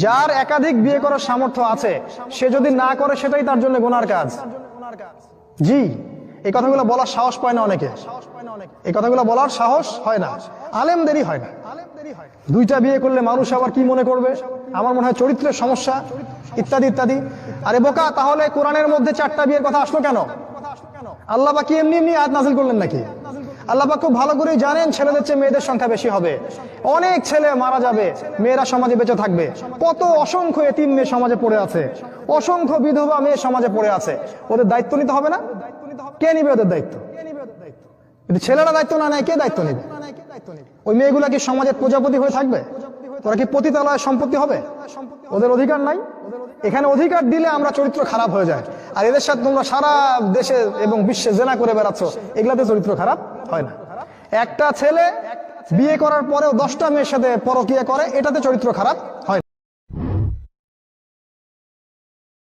যার একাধিক বিয়ে করার সামর্থ্য আছে সে যদি না করে সেটাই তার জন্য গুনার কাজ। জি, এই কথাগুলো বলার সাহস পায় না অনেকে, এই কথাগুলো বলার সাহস হয় না, আলেমদেরই হয় না। দুইটা বিয়ে করলে মানুষ আবার কি মনে করবে, আমার মনে হয় চরিত্রের সমস্যা ইত্যাদি ইত্যাদি। আরে বোকা, তাহলে কোরআনের মধ্যে 4টা বিয়ের কথা আসলো কেন? আল্লাহ পাক কি এমনি এমনি আয়াত নাযিল করলেন নাকি? আল্লাহ পাক খুব ভালো করেই জানেন ছেলেদের চেয়ে মেয়েদের সংখ্যা বেশি হবে, অনেক ছেলে মারা যাবে, মেয়েরা সমাজে বেঁচে থাকবে। কত অসংখ্য এতিম মেয়ে সমাজে পড়ে আছে, অসংখ্য বিধবা মেয়ে সমাজে পড়ে আছে, ওদের দায়িত্ব নিতে হবে না? কে নিবে ওদের দায়িত্ব? কিন্তু ছেলেরা দায়িত্ব না নেয় কে দায়িত্ব নিবে? ওই মেয়েগুলা কি সমাজের প্রজাপতি হয়ে থাকবে? ওরা কি পতিতালয়ের সম্পত্তি হবে? ওদের অধিকার নাই। এখানে অধিকার দিলে আমরা চরিত্র খারাপ হয়ে যায়। আর এদের সাথে তোমরা সারা দেশে এবং বিশ্বে জেনা করে বেড়াচ্ছ, এগুলাতে চরিত্র খারাপ হয় না। একটা ছেলে বিয়ে করার পরেও 10টা মেয়ের সাথে পরকীয়া করে, এটাতে চরিত্র খারাপ হয় না।